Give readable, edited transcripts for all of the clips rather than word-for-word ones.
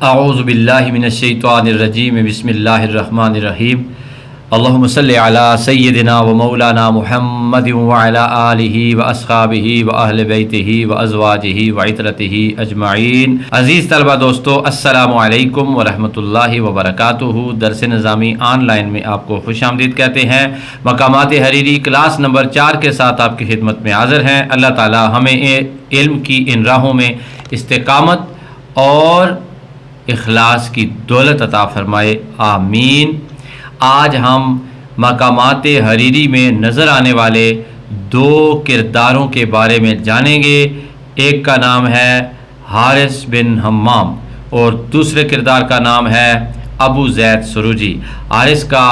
अऊज़ु बिल्लाहि मिनश्शैतानिर्रजीम बिस्मिल्लाहिर्रहमानिर्रहीम अल्लाहुम्मा सल्लि अला सय्यिदिना व मौलाना मुहम्मदिन व अला आलिहि व अस्हाबिहि व अहले बैतिहि व अज़वाजिहि व इतरतिहि अजमाइन। अज़ीज़ तलबा दोस्तों, अस्सलामु अलैकुम व रहमतुल्लाहि व बरकातुहू। दरस निज़ामी ऑनलाइन में आपको खुशामदीद कहते हैं। मकामात हरीरी क्लास नंबर 4 के साथ आपकी खिदमत में हाज़िर हैं। अल्लाह ताला हमें इल्म की इन राहों में इस्तिकामत और इखलास की दौलत अता फ़रमाए, आमीन। आज हम मकामात हरीरी में नज़र आने वाले दो किरदारों के बारे में जानेंगे। एक का नाम है हारिस बिन हम्माम और दूसरे किरदार का नाम है अबू ज़ैद सुरूजी। हारिस का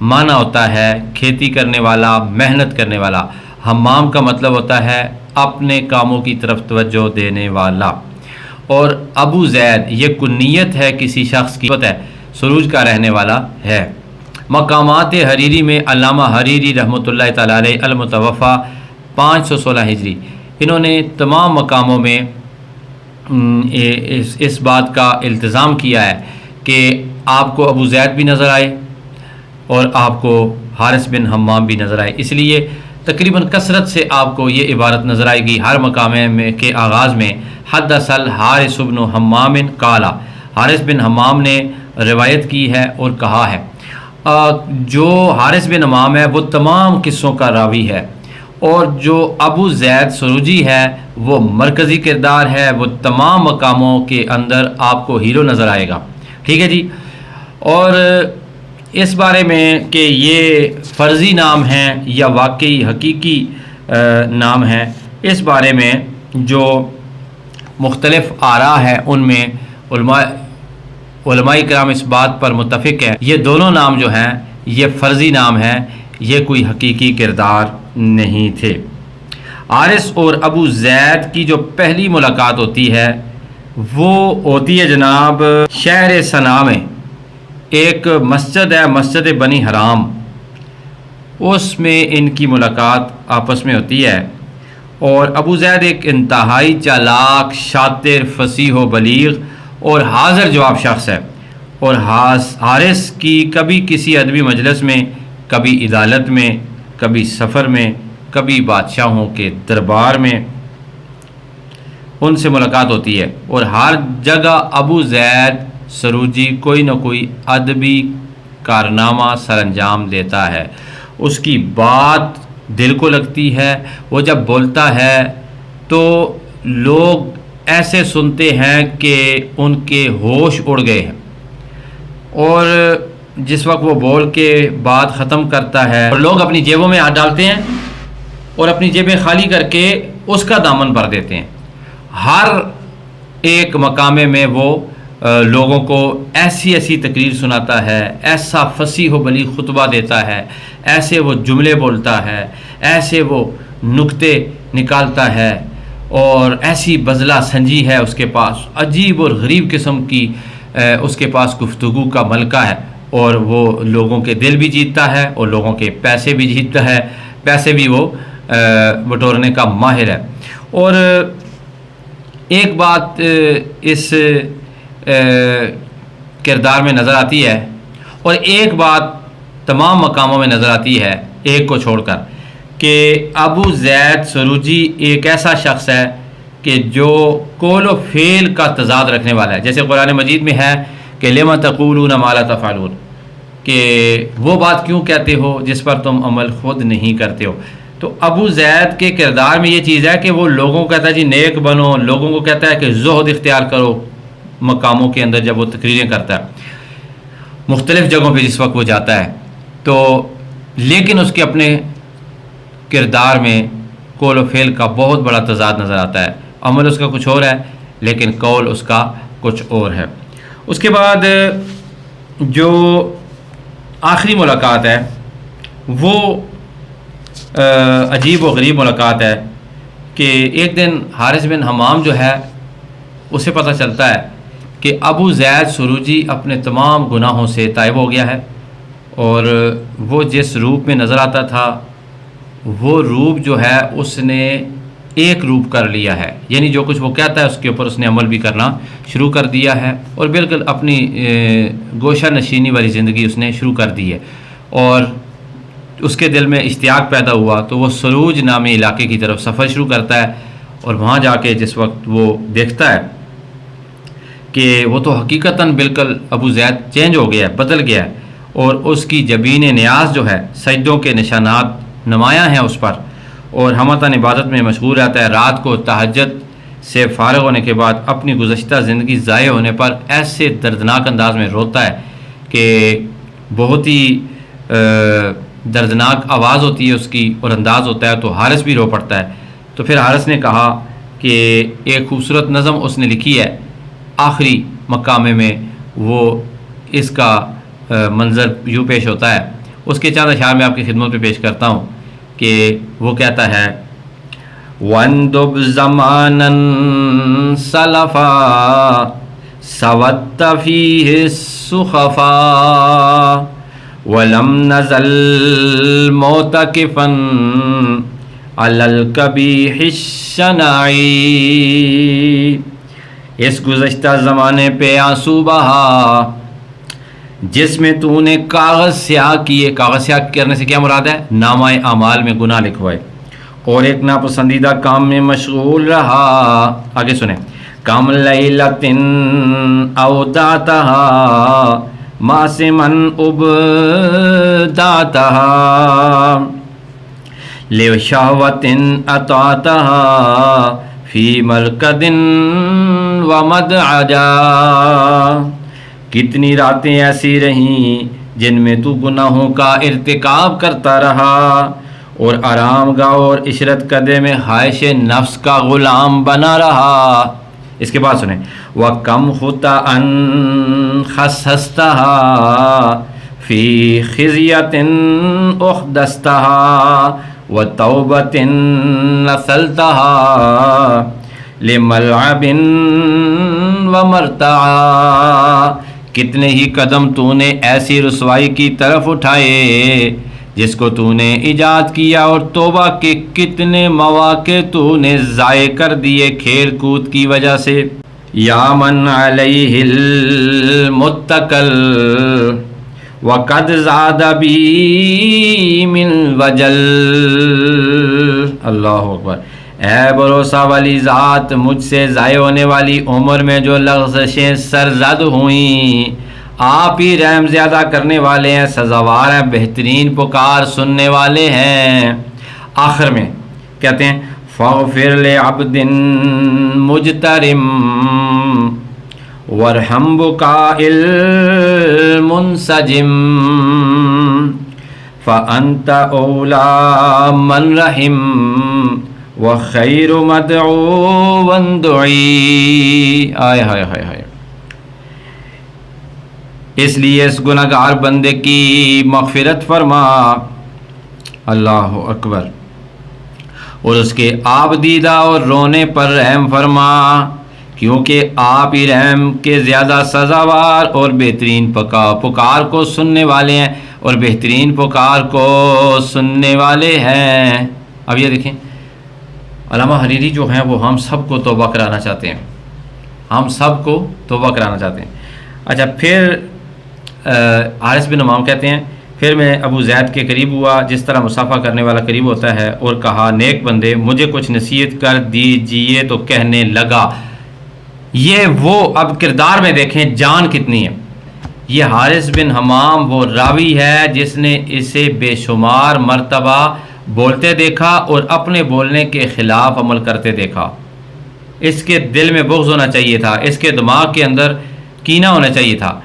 माना होता है खेती करने वाला, मेहनत करने वाला। हम्माम का मतलब होता है अपने कामों की तरफ तवज्जो देने वाला। और अबू ज़ैद ये कुन्नियत है किसी शख्स की, पता है सुरूज का रहने वाला है। मकामात हरीरी में अल्लामा हरीरी रहमतुल्लाह तआला अलैह अल-मुतवफ़ा 516 हिजरी, इन्होंने तमाम मकामों में इस बात का इल्तिज़ाम किया है कि आपको अबू ज़ैद भी नज़र आए और आपको हारिस बिन हम्माम भी नज़र आए। इसलिए तकरीबन कसरत से आपको ये इबारत नज़र आएगी हर मकाम में के आगाज़ में, हद्दसल हारिस बिन हम्माम काला। हारिस बिन हम्माम ने रिवायत की है और कहा है। जो हारिस बिन हम्माम है वो तमाम किस्सों का रावी है, और जो अबू ज़ैद सुरूजी है वो मरकज़ी किरदार है। वो तमाम मकामों के अंदर आपको हीरो नज़र आएगा। ठीक है जी। और इस बारे में कि ये फ़र्ज़ी नाम हैं या वाकई हकीकी नाम हैं, इस बारे में जो मुख्तलिफ़ आरा है उनमें उलमाए किराम इस बात पर मुत्तफ़िक़ है, ये दोनों नाम जो हैं ये फ़र्ज़ी नाम हैं, ये कोई हकीकी किरदार नहीं थे। हारिस और अबू ज़ैद की जो पहली मुलाकात होती है वो होती है जनाब शहर सना में। एक मस्जिद है, मस्जिद बनी हराम, उसमें इनकी मुलाकात आपस में होती है। और अबू ज़ैद एक इंतहाई चालाक, शातिर, फसीह व बलीग और हाज़िर जवाब शख्स है। और हारिस की कभी किसी अदबी मजलिस में, कभी अदालत में, कभी सफ़र में, कभी बादशाहों के दरबार में उनसे मुलाकात होती है। और हर जगह अबू ज़ैद सुरूजी कोई न कोई अदबी कारनामा सरअंजाम देता है। उसकी बात दिल को लगती है। वो जब बोलता है तो लोग ऐसे सुनते हैं कि उनके होश उड़ गए हैं। और जिस वक्त वो बोल के बात ख़त्म करता है और लोग अपनी जेबों में हाथ डालते हैं और अपनी जेबें खाली करके उसका दामन भर देते हैं। हर एक मकामे में वो लोगों को ऐसी ऐसी तकरीर सुनाता है, ऐसा फसीह व बलीग खुतबा देता है, ऐसे वो जुमले बोलता है, ऐसे वो नुक्ते निकालता है और ऐसी बज़ला संजी है उसके पास, अजीब और गरीब किस्म की उसके पास गुफ्तगू का मलका है। और वो लोगों के दिल भी जीतता है और लोगों के पैसे भी जीतता है, पैसे भी वो बटोरने का माहिर है। और एक बात इस किरदार में नज़र आती है और एक बात तमाम मकामों में नज़र आती है, एक को छोड़कर, कि अबू ज़ैद सुरूजी एक ऐसा शख्स है कि जो कौल व फ़ेल का तज़ाद रखने वाला है। जैसे कुरान मजीद में है कि लिमा तक़ूलून मा ला तफ़अलून, कि वो बात क्यों कहते हो जिस पर तुम अमल ख़ुद नहीं करते हो। तो अबू ज़ैद के किरदार में ये चीज़ है कि वो लोगों को कहता है जी नेक बनो, लोगों को कहता है कि ज़ुहद इख्तियार करो। मकामों के अंदर जब वो तकरीरें करता है मुख्तलिफ़ जगहों पे जिस वक्त वो जाता है, तो लेकिन उसके अपने किरदार में कौल व फ़ेल का बहुत बड़ा तज़ाद नज़र आता है। अमल उसका कुछ और है लेकिन कौल उसका कुछ और है। उसके बाद जो आखिरी मुलाकात है वो अजीब व गरीब मुलाकात है कि एक दिन हारिस बिन हम्माम जो है उसे पता चलता है कि अबू ज़ैद सुरूजी अपने तमाम गुनाहों से ताइब हो गया है और वो जिस रूप में नज़र आता था वो रूप जो है उसने एक रूप कर लिया है, यानी जो कुछ वो कहता है उसके ऊपर उसने अमल भी करना शुरू कर दिया है और बिल्कुल अपनी गोशा नशीनी वाली ज़िंदगी उसने शुरू कर दी है। और उसके दिल में इश्तियाक पैदा हुआ तो वो सरूज नामी इलाके की तरफ सफ़र शुरू करता है। और वहाँ जाके जिस वक्त वो देखता है कि वो तो हकीकतन बिल्कुल अबू ज़ैद चेंज हो गया है, बदल गया है, और उसकी जबीन न्याज जो है सजदों के निशानात नुमायाँ हैं उस पर, और हमतन इबादत में मशगूल रहता है। रात को तहज्जुद से फ़ारिग होने के बाद अपनी गुज़श्ता ज़िंदगी ज़ाय होने पर ऐसे दर्दनाक अंदाज में रोता है कि बहुत ही दर्दनाक आवाज़ होती है उसकी और अंदाज़ होता है। तो हारिस भी रो पड़ता है। तो फिर हारिस ने कहा कि एक खूबसूरत नज़म उसने लिखी है आखिरी मकामे में, वो इसका मंज़र यूँ पेश होता है। उसके चंद अशार में आपकी खिदमत में पेश करता हूँ कि वो कहता है, वंदुब ज़मानन सलफ़ा सवत्त फ़ीहि सुख़फ़ा वलम नज़ल मोतकिफ़न अलल कबीहि शनाई। इस गुज़श्ता ज़माने पे आंसू बहा जिसमें तूने कागज़ स्याह किए। कागज़ स्याह करने से क्या मुराद है? नामाए अमाल में गुनाह लिखवाए, और एक नापसंदीदा काम में मशगूल रहा। आगे सुने, कम लैलतिन औदातहा मासिमन उबदातहा ले शहवतिन अतातहा फी मरकदिन व मदअजा। कितनी रातें ऐसी रहीं जिनमें तू गुनाहों का इर्तिकाब करता रहा और आराम गाह और इशरत कदे में ख्वाहिश नफ्स का ग़ुलाम बना रहा। इसके बाद सुने, व कम खुता अन खसस्तहा फ़ी खिज़ियतिन उख़दस्तहा व तौबतिन नसलतहा लिमलअबिन व मरतआ। कितने ही कदम तूने ऐसी रुसवाई की तरफ उठाए जिसको तूने ईजाद किया, और तौबा के कितने मौके तूने ज़ाये कर दिए खेल कूद की वजह से। या मन अलैहिल मुत्तकल वक़द ज़ादा बी मिन वजल। अल्लाह अकबर। ऐ भरोसा वाली ज़ात, मुझसे ज़ाये होने वाली उम्र में जो लग़ज़शें सरज़द हुई, आप ही रहम ज़्यादा करने वाले हैं, सज़ावार हैं, बेहतरीन पुकार सुनने वाले हैं। आखिर में कहते हैं, फ़ग़फ़िर ले अब्दिन मुजतरिम वरहम बुकाइल मुनसजिम फ़अंत औला मन रहिम व खैर मदऊवन दुई। आय हाय हाय हाय। इसलिए इस गुनहगार बंदे की मग़फ़िरत फरमा, अल्लाह अकबर, और उसके आबदीदा और रोने पर रहम फरमा, क्योंकि आप ही रहम के ज़्यादा सज़ावार और बेहतरीन पुकार को सुनने वाले हैं, और बेहतरीन पुकार को सुनने वाले हैं। अब ये देखें, अल्लामा हरीरी जो हैं वो हम सब को तौबा कराना चाहते हैं, हम सब को तौबा कराना चाहते हैं। अच्छा, फिर हारिस बिन हमाम कहते हैं, फिर मैं अबू ज़ैद के करीब हुआ जिस तरह मुसाफ़ा करने वाला करीब होता है, और कहा, नेक बंदे मुझे कुछ नसीहत कर दीजिए। तो कहने लगा, ये वो, अब किरदार में देखें जान कितनी है। ये हारिस बिन हमाम वो रावी है जिसने इसे बेशुमार मर्तबा बोलते देखा और अपने बोलने के ख़िलाफ़ अमल करते देखा। इसके दिल में बुग़्ज़ होना चाहिए था, इसके दिमाग के अंदर कीना होना चाहिए था,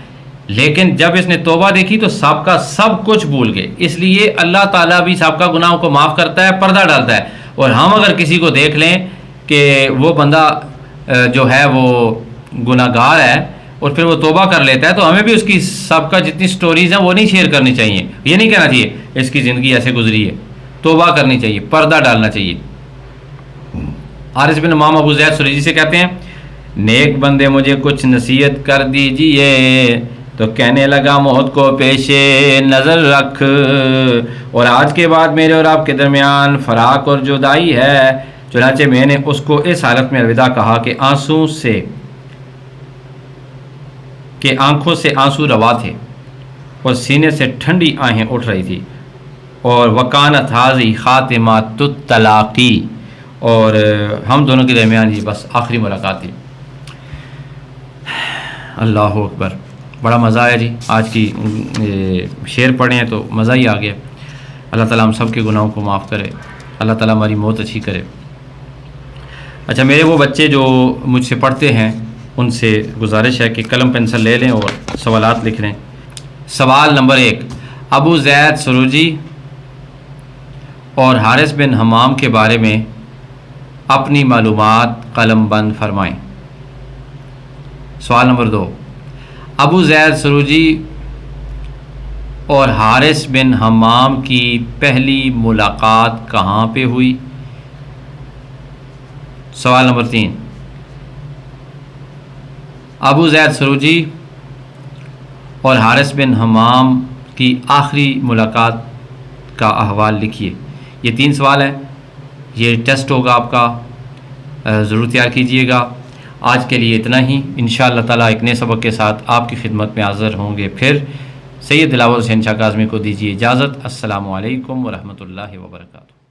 लेकिन जब इसने तौबा देखी तो सबका सब कुछ भूल गए। इसलिए अल्लाह ताला भी सबका गुनाहों को माफ़ करता है, पर्दा डालता है। और हम अगर किसी को देख लें कि वो बंदा जो है वो गुनाहगार है और फिर वो तौबा कर लेता है, तो हमें भी उसकी सबका जितनी स्टोरीज़ हैं वो नहीं शेयर करनी चाहिए। ये नहीं कहना चाहिए इसकी ज़िंदगी ऐसे गुजरी है, तौबा करनी चाहिए, पर्दा डालना चाहिए। हारिस बिन हमाम अबू ज़ैद सुरैजी से कहते हैं, नेक बंदे मुझे कुछ नसीहत कर दीजिए। तो कहने लगा, मौत को पेशे नज़र रख, और आज के बाद मेरे और आपके दरमियान फ़राक और जुदाई है। चुनांचे मैंने उसको इस हालत में अलविदा कहा कि आंसू से कि आंखों से आंसू रवा थे और सीने से ठंडी आहें उठ रही थी, और वकानत हाज़ी ख़ातिमातुत तलाक़ी, और हम दोनों के दरमियान ये बस आखिरी मुलाकात थी। अल्लाह अकबर, बड़ा मज़ा आया जी। आज की शेर पढ़े हैं तो मज़ा ही आ गया। अल्लाह ताला हम सब के गुनाहों को माफ़ करे, अल्लाह ताला हमारी मौत अच्छी करे। अच्छा, मेरे वो बच्चे जो मुझसे पढ़ते हैं उनसे गुजारिश है कि कलम पेंसिल ले लें और सवालात लिख लें। सवाल नंबर 1, अबू ज़ैद सरूजी और हारिस बिन हमाम के बारे में अपनी मालूमात कलम बंद फरमाएँ। सवाल नंबर 2, अबू ज़ैद सरूजी और हारिस बिन हमाम की पहली मुलाकात कहाँ पे हुई। सवाल नंबर 3, अबू ज़ैद सरूजी और हारिस बिन हमाम की आखिरी मुलाकात का अहवाल लिखिए। ये 3 सवाल हैं, ये टेस्ट होगा आपका, ज़रूर तैयार कीजिएगा। आज के लिए इतना ही। इंशाअल्लाह ताला एक नए सबक के साथ आपकी खिदमत में हाज़िर होंगे फिर। सैयद दिलावर हुसैन शाह काज़मी को दीजिए इजाज़त। अस्सलामु अलैकुम व रहमतुल्लाहि व बरकातुहू।